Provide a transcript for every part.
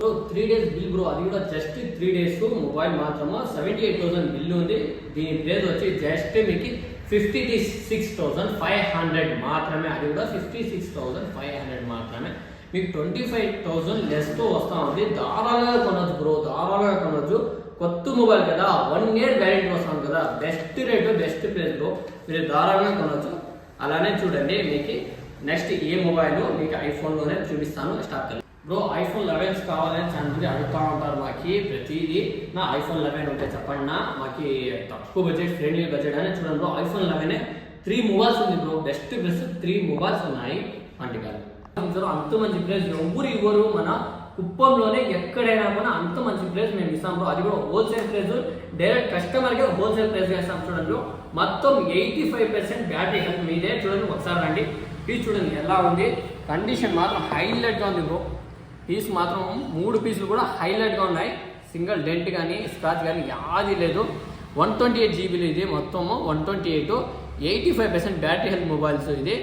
Bro 3 days bill bro, అది కూడా just 3 days mobile మాత్రము 78,000 బిల్ ఉంది. దీని ప్రైస్ వచ్చి జస్ట్ మీకు 56,500 మాత్రమే. అది కూడా 56,500 మాత్రమే. మీకు 25,000 లెస్తో వస్తూ ఉంది. ధారాళంగా కొనొచ్చు బ్రో, ధారాళంగా కొనొచ్చు. కొత్త మొబైల్ కదా, 1 year గ్యారెంటీ వస్తుంది కదా, best rate best price bro, మీరు ధారాళంగా కొనొచ్చు. అలానే చూడండి, మీకు నెక్స్ట్ ఏ మొబైల్ మీకు ఐఫోన్లోనే చూపిస్తాను. స్టార్ట్ చేద్దాం బ్రో. ఐఫోన్ 11 కావాలని చాలా మంది అడుగుతూ ఉంటారు మాకి ప్రతిదీ. నా ఐఫోన్ 11 ఉంటే చెప్పండి నా, మాకి తక్కువ బడ్జెట్ ఫ్రెండ్లీ బడ్జెట్ అని చూడండి బ్రో. ఐఫోన్ 11 3 మొబైల్స్ ఉంది బ్రో, బెస్ట్ ప్రైస్ 3 మొబైల్స్ ఉన్నాయి. అంటికాదు అంత మంచి ప్రైస్ ఎవరు ఇవ్వరు. మన కుప్పంలోనే ఎక్కడైనా కూడా అంత మంచి ప్రైస్ మేము ఇస్తాం బ్రో. అది కూడా హోల్సేల్ ప్రైస్, డైరెక్ట్ కస్టమర్కే హోల్సేల్ ప్రైస్ వేస్తాం. చూడండి మొత్తం 85% బ్యాటరీ హెల్త్ మీదే. చూడండి ఒకసారి రండి, పీస్ చూడండి ఎలా ఉంది. కండిషన్ మాత్రం హైలైట్గా ఉంది బ్రో. పీస్ మాత్రం 3 పీసులు కూడా హైలైట్గా ఉన్నాయి. సింగిల్ డెంట్ కానీ స్క్రాచ్ కానీ యాది లేదు. 128 GB ఇది మొత్తము 128, 85% బ్యాటరీ హెల్త్ మొబైల్స్. ఇది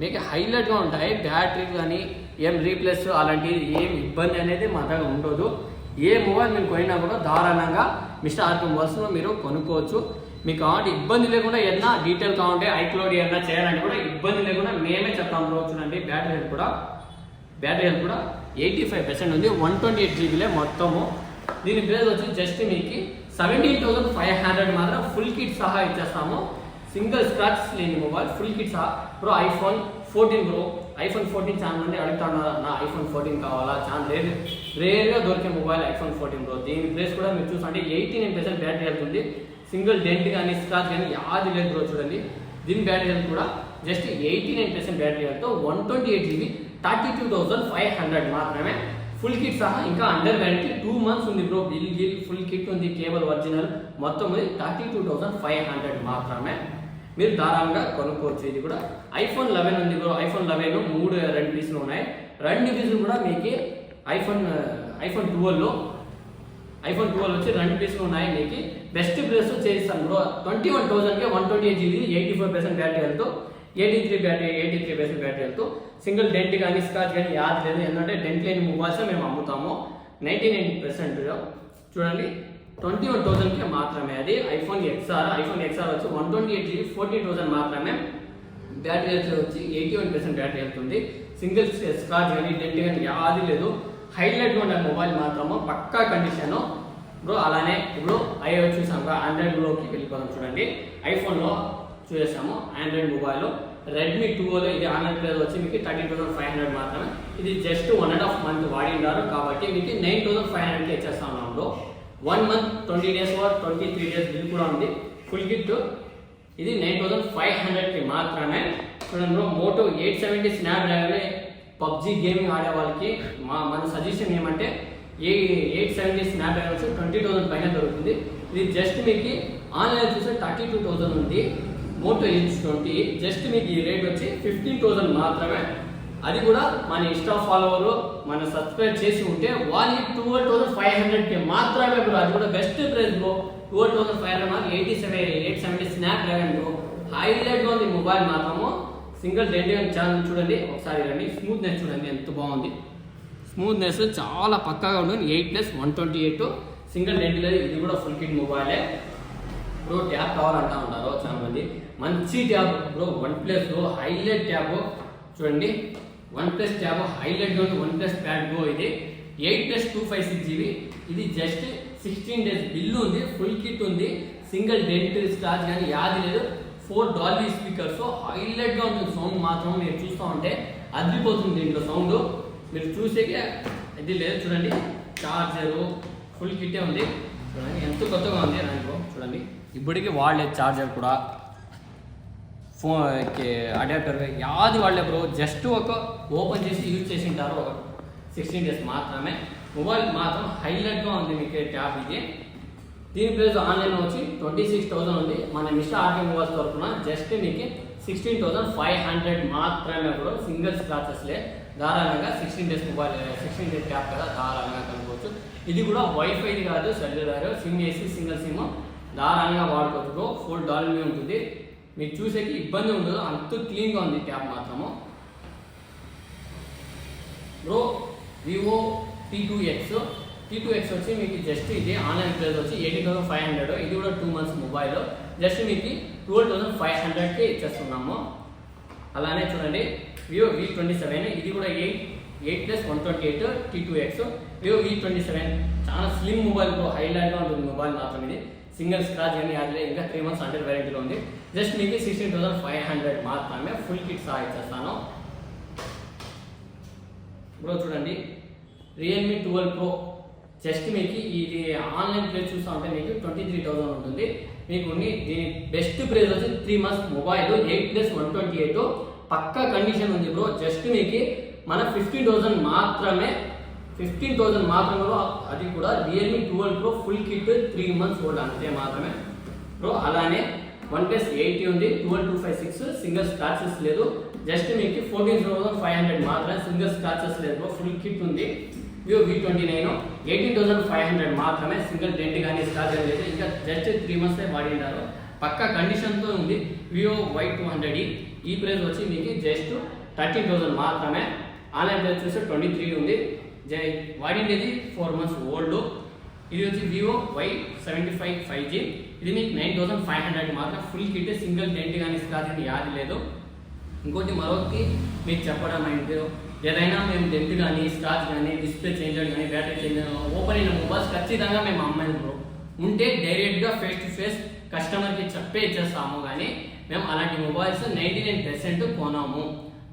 మీకు హైలైట్గా ఉంటాయి. బ్యాటరీ కానీ ఏం రీప్లేస్ అలాంటివి ఏం ఇబ్బంది అనేది మా దగ్గర ఉండదు. ఏ మొబైల్ మీరు కొనినా కూడా ధారాళంగా మిస్టర్ ఆర్కే మొబైల్స్లో మీరు కొనుక్కోవచ్చు. మీకు కావాలంటే ఇబ్బంది లేకుండా ఏదైనా డీటెయిల్ కావాలంటే ఐక్లౌడ్ ఏదైనా చేయాలంటే కూడా ఇబ్బంది లేకుండా మేమే చెప్తాం బ్రో. చూడండి బ్యాటరీ హెల్త్ కూడా 85% ఉంది. 128 GBలే మొత్తము. దీని ప్రైస్ వచ్చి జస్ట్ మీకు 17,500 మాత్రం ఫుల్ కిట్ సహా ఇచ్చేస్తాము. సింగిల్ స్క్రాచ్ లేని మొబైల్ ఫుల్ కిట్ సహా బ్రో. ఐఫోన్ 14 బ్రో, ఐఫోన్ 14 చాలా మంది అడుగుతున్నారు నా ఐఫోన్ 14 కావాలా. చాలా రేర్గా దొరికే మొబైల్ ఐఫోన్ 14 బ్రో. దీని ప్రైస్ కూడా మీరు చూసండి 89% బ్యాటరీ హెల్త్ ఉంది. సింగిల్ డెంట్ కానీ స్క్రాచ్ కానీ యాది లేదు బ్రో. చూడండి దీని బ్యాటరీ హెల్త్ కూడా జస్ట్ 89% బ్యాటరీ హెల్త్, 128 GB, 32,500 మాత్రమే. ఫుల్ కిట్ సహా ఇంకా అండర్ వారంటీ 2 months ఉంది బ్రో. బిల్ ఫుల్ కిట్ ఉంది, కేబుల్ ఒరిజినల్ మొత్తం ఉంది. 32,500 మాత్రమే. మీరు ధారాళంగా కొనుక్కోవచ్చు. ఇది కూడా ఐఫోన్ 11 ఉంది బ్రో. ఐఫోన్ 11 2 పీసులు ఉన్నాయి. 2 పీసులు కూడా మీకు ఐఫోన్ 12 వచ్చి 2 పీసులు ఉన్నాయి. మీకు బెస్ట్ ప్రైస్ చేస్తాను బ్రో. 21,000కే 128 GB, 84% battery health, 83% battery health. Single dent కానీ స్క్రాచ్ కానీ యాద్ లేదు. ఎందుకంటే డెంట్ లేని మొబైల్స్ మేము అమ్ముతాము 99%. చూడండి 21,000కే మాత్రమే. అది ఐఫోన్ XR వచ్చి 128 GB, 14,000 మాత్రమే. బ్యాటరీ హెల్త్ వచ్చి 81% బ్యాటరీ హెల్త్ ఉంది. సింగిల్ స్క్రాచ్ కానీ డెంట్ కానీ యాది లేదు. హైలైట్గా ఉండే మొబైల్ మాత్రము పక్కా కండిషన్ బ్రో. అలానే ఇప్పుడు ఐఓఎస్ చూసాము, ఆండ్రాయిడ్లోకి వెళ్ళిపోదాం. చూడండి ఐఫోన్లో చూసాము ఆండ్రాయిడ్ మొబైల్ రెడ్మీ 2 ఇది ఆన్లైన్ ప్రైస్ వచ్చి మీకు 13,500 మాత్రమే. ఇది జస్ట్ 1.5 month వాడినారు కాబట్టి మీకు 9,500కి ఇచ్చేస్తా ఉన్నాం bro. 1 month 20 days 23 days bill కూడా ఉంది. ఫుల్ కిట్ ఇది 9,500కి మాత్రమే. చూడండి bro, Moto 870 Snapdragon PUBG gaming ఆడే వాళ్ళకి మన సజెషన్ ఏమంటే 870 స్నాప్డ్రాగన్ వచ్చి 20,000 పైన దొరుకుతుంది. ఇది జస్ట్ మీకు ఆన్లైన్ చూస్తే 32,000 ఉంది. మోటో H20 జస్ట్ మీకు ఈ రేట్ వచ్చి 15,000 మాత్రమే. అది కూడా మన ఇన్స్టా ఫాలోవర్ మన సబ్స్క్రైబ్ చేసి ఉంటే వాళ్ళకి 12,500కి మాత్రమే బ్రో. అది కూడా best price bro. 12,500 870 Snapdragon bro. హైలైట్గా ఉంది మొబైల్ మాత్రము. సింగిల్ డెంట్ ఛానల్ చూడండి ఒకసారి రండి. స్మూత్నెస్ చూడండి ఎంత బాగుంది. స్మూత్నెస్ చాలా పక్కాగా ఉంటుంది. 8+128 సింగిల్ డెంట్ లేదు. ఇది కూడా ఫుల్ కిట్ మొబైలే బ్రో. ట్యాబ్ కావాలంటా ఉంటారు చాలా మంది. మంచి tab bro. OnePlus highlight tab చూడండి. OnePlus ట్యాబ్ హైలైట్ ఉంది. OnePlus pad bro. ఇది 8+256 GB. ఇది జస్ట్ 16 days బిల్లు ఉంది. ఫుల్ కిట్ ఉంది. సింగిల్ డెంట్ స్క్రాచ్ కానీ యాది లేదు. 4 డాల్బీ స్పీకర్స్ హైలైట్గా ఉంటుంది. సౌండ్ మాత్రం మీరు చూస్తూ ఉంటే అదిరిపోతుంది. దీంట్లో సౌండ్ మీరు చూసేకే ఇది లేదు. చూడండి చార్జరు ఫుల్ కిట్టే ఉంది. చూడండి ఎంత కొత్తగా ఉంది దాంట్లో. చూడండి ఇప్పటికీ వాడలేదు చార్జర్ కూడా. ఫోన్ అడాప్టర్ యాది వాడలే బ్రో. జస్ట్ ఒక ఓపెన్ చేసి యూజ్ చేసి ఉంటారు. 16 days మాత్రమే. మొబైల్ మాత్రం హైలైట్గా ఉంది మీకు ట్యాబ్ ఇది. దీని ప్రైస్ ఆన్లైన్లో వచ్చి 26,000 ఉంది. మన మిస్టర్ ఆర్కే మొబైల్స్ తరఫున జస్ట్ మీకు 16,500 మాత్రమే బ్రో. సింగిల్ స్క్రాచెస్లే. ధారాళంగా 16 days మొబైల్ 16 days ట్యాబ్ కదా, ధారాళంగా కనుక్కోవచ్చు. ఇది కూడా వైఫైది కాదు, సెల్యులార్ సిమ్ వేసి సింగిల్ సిమ్ ధారాళంగా వాడుకోవచ్చు బ్రో. ఫుల్ డాల్బీ ఉంటుంది. మీకు చూసేకి ఇబ్బంది ఉండదు. అంత క్లీన్గా ఉంది ట్యాబ్ మాత్రము బ్రో. వివో T2X వచ్చి మీకు జస్ట్ ఇది ఆన్లైన్ ప్రైస్ వచ్చి 18,500. ఇది కూడా 2 months మొబైల్ జస్ట్ మీకు 12,500కి ఇచ్చేస్తున్నాము. అలానే చూడండి Vivo V27 ఇది కూడా 8+128 T2X. Vivo V27 చాలా స్లిమ్ మొబైల్ బ్రో, హైలైట్గా ఉంటుంది మొబైల్ మాత్రం. ఇది సింగిల్ స్క్రాచ్ కానీ అది ఇంకా 3 months అండర్ వారంటీలో ఉంది. జస్ట్ మీకు 16,500 మాత్రమే ఫుల్ కిట్ సహా ఇచ్చేస్తాను బ్రో. చూడండి Realme 12 Pro జస్ట్ మీకు ఇది ఆన్లైన్ ప్రైస్ చూస్తూ ఉంటే మీకు 23,000 ఉంటుంది. మీకు దీని బెస్ట్ ప్రైస్ వచ్చి 3 months మొబైల్ 8+128 పక్కా కండిషన్ ఉంది బ్రో. జస్ట్ మీకు మన 15,000 మాత్రమే, 15,000 మాత్రమే. అది కూడా Realme 12 Pro full kit 3 months old అంతే మాత్రమే బ్రో. అలానే OnePlus 80 ఉంది 12256 సింగిల్ స్క్రాచెస్ లేదు. జస్ట్ మీకు 14,500 మాత్రమే, సింగిల్ స్క్రాచెస్ లేదు బ్రో, ఫుల్ కిట్ ఉంది. Vivo V29 18,500 మాత్రమే, సింగిల్ డెంట్ కానీ స్క్రాచ్ లేదు. ఇంకా జస్ట్ 3 months వాడినారు, పక్కా కండిషన్తో ఉంది. Vivo Y200 ఈ ప్రైస్ వచ్చి మీకు జస్ట్ 13,000 మాత్రమే. ఆన్లైన్ ప్రైస్ చూస్తే 23 ఉంది. వాడిండేది 4 months ఓల్డ్. ఇది వచ్చి Vivo Y75 5G ఇది మీకు 9,500 మాత్రం, ఫుల్ కిట్, సింగిల్ డెంట్ కానీ స్క్రాచ్ కానీ యాది లేదు. ఇంకోటి మరొకటి మీకు చెప్పడం అంటే ఏదైనా మేము డెంట్ కానీ స్క్రాచ్ కానీ డిస్ప్లే చేంజ్ కానీ బ్యాటరీ చేంజ్ ఓపెన్ అయిన మొబైల్స్ ఖచ్చితంగా మేము అమ్మాయి బ్రో ఉంటే డైరెక్ట్గా ఫేస్ టు ఫేస్ కస్టమర్కి చెప్పే ఇచ్చేస్తాము. కానీ మేము అలాంటి మొబైల్స్ 99% కొనాము.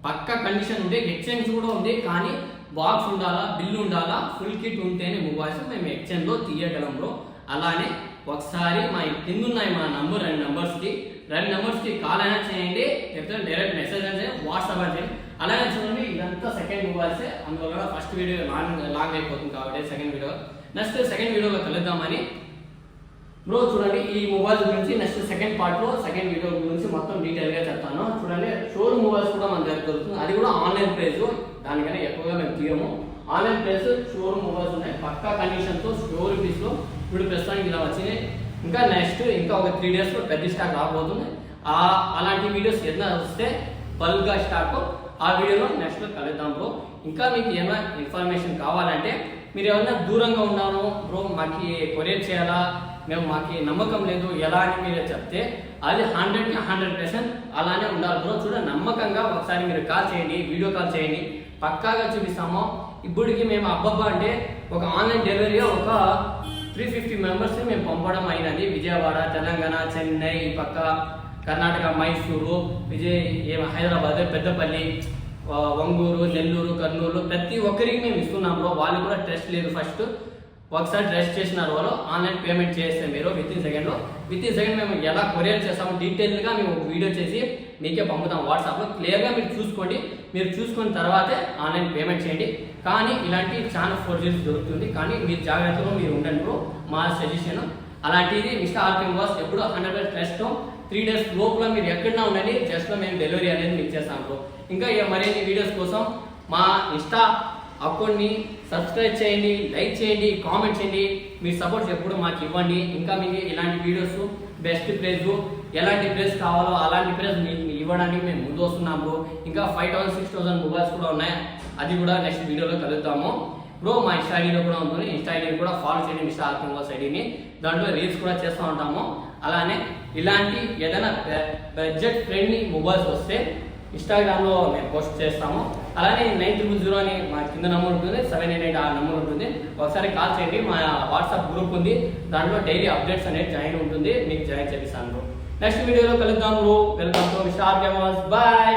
పక్క కండిషన్ ఉంటే ఎక్స్చేంజ్ కూడా ఉంది, కానీ బాక్స్ ఉండాలా, బిల్లు ఉండాలా, ఫుల్ కిట్ ఉంటేనే మొబైల్స్ మేము ఎక్స్చేంజ్లో తీయగలం బ్రో. అలానే ఒకసారి మా కింద ఉన్నాయి మా నంబర్, 2 numbers కాల్ అయినా చేయండి, లేకపోతే డైరెక్ట్ మెసేజ్ అయినా చేయండి, వాట్సాప్ అయినా చేయండి. అలానే చూడండి ఇదంతా సెకండ్ మొబైల్సే, అందువల్ల ఫస్ట్ వీడియో లాంగ్ అయిపోతుంది కాబట్టి సెకండ్ వీడియోలో కలుద్దామని బ్రో. చూడండి ఈ మొబైల్స్ గురించి నెక్స్ట్ సెకండ్ పార్ట్లో సెకండ్ వీడియో గురించి మొత్తం డీటెయిల్గా చెప్తాను. చూడండి షోరూమ్ మొబైల్స్ కూడా మన దగ్గర దొరుకుతుంది, అది కూడా ఆన్లైన్ ప్రైస్, దానికన్నా ఎక్కువగా మేము తీయము. ఆన్లైన్ ప్రైస్ షోరూమ్ మొబైల్స్ ఉన్నాయి పక్కా కండిషన్తో స్టోర్ పీస్లో. ఇప్పుడు ప్రస్తుతానికి ఇలా వచ్చినాయి, ఇంకా నెక్స్ట్ ఒక 3 daysలో పెద్ద స్టాక్ రాబోతుంది. అలాంటి వీడియోస్ ఏదైనా వస్తే బల్క్గా స్టాక్, ఆ వీడియోలో నెక్స్ట్లో కలుద్దాం బ్రో. ఇంకా మీకు ఏమైనా ఇన్ఫర్మేషన్ కావాలంటే మీరు ఏమైనా దూరంగా ఉన్నాను బ్రో, మాకు కొరియర్ చేయాలా, మాకు నమ్మకం లేదు ఎలా అని మీరు చెప్తే అది 100కి 100% అలానే ఉండాలి బ్రో. చూడండి నమ్మకంగా ఒకసారి మీరు కాల్ చేయండి, వీడియో కాల్ చేయండి, పక్కాగా చూపిస్తాము. ఇప్పటికి మేము అబ్బబ్బా అంటే ఒక ఆన్లైన్ డెలివరీ ఒక 350 members మేము పంపడం అయినది. విజయవాడ, తెలంగాణ, చెన్నై, ఈ పక్క కర్ణాటక, మైసూరు, హైదరాబాద్, పెద్దపల్లి, ఒంగూరు, నెల్లూరు, కర్నూలు ప్రతి ఒక్కరికి మేము ఇస్తున్నాం బ్రో. వాళ్ళు కూడా ట్రస్ట్ లేదు, ఫస్ట్ ఒకసారి ట్రస్ట్ చేసినారు వాళ్ళు. ఆన్లైన్ పేమెంట్ చేస్తే మీరు విత్ ఇన్ సెకండ్ మేము ఎలా కొరియర్ చేస్తాము డీటెయిల్గా మేము వీడియో చేసి మీకే పంపుతాం వాట్సాప్లో. క్లియర్గా మీరు చూసుకోండి, మీరు చూసుకున్న తర్వాతే ఆన్లైన్ పేమెంట్ చేయండి. కానీ ఇలాంటి చాలా ఫోర్జరీస్ దొరుకుతుంది, కానీ మీరు జాగ్రత్తలో మీరు ఉండండి బ్రో, మా సజెషన్. అలాంటిది మిస్టర్ ఆర్కే మొబైల్స్ ఎప్పుడు 100% ట్రస్ట్. 3 days లోపల మీరు ఎక్కడన్నా ఉండండి, జస్ట్ మేము డెలివరీ అనేది మీకు చేస్తాం బ్రో. ఇంకా మరిన్ని వీడియోస్ కోసం మా ఇన్స్టా అకౌంట్ని సబ్స్క్రైబ్ చేయండి, లైక్ చేయండి, కామెంట్ చేయండి. మీ సపోర్ట్స్ ఎప్పుడు మాకు ఇవ్వండి. ఇంకా మీకు ఇలాంటి వీడియోస్ బెస్ట్ ప్రైస్, ఎలాంటి ప్రైస్ కావాలో అలాంటి ప్రైస్ మీకు ఇవ్వడానికి మేము ముందు వస్తున్నాము. ఇంకా 5,000 6,000 మొబైల్స్ కూడా ఉన్నాయి, అది కూడా నెక్స్ట్ వీడియోలో కలుద్దాము బ్రో. మా ఇన్స్టా ఐడీలో కూడా ఉంటుంది, ఇన్స్టా ఐడీని కూడా ఫాలో చేయండి, మిస్టర్ ఆర్కే మొబైల్స్ ఐడీని. దాంట్లో రీల్స్ కూడా చేస్తూ ఉంటాము. అలానే ఇలాంటి ఏదైనా బడ్జెట్ ఫ్రెండ్లీ మొబైల్స్ వస్తే ఇన్స్టాగ్రామ్లో మేము పోస్ట్ చేస్తాము. అలానే 9000 అని మా కింద నెంబర్ ఉంటుంది, 788 ఆ నెంబర్ ఉంటుంది. ఒకసారి కాల్ చేయండి. మా వాట్సాప్ గ్రూప్ ఉంది, దాంట్లో డైలీ అప్డేట్స్ అనేది జాయిన్ ఉంటుంది, మీకు జాయిన్ చేపిస్తాను. నెక్స్ట్ వీడియోలో కలుద్దాం. Welcome to Mister RK mobiles. Bye.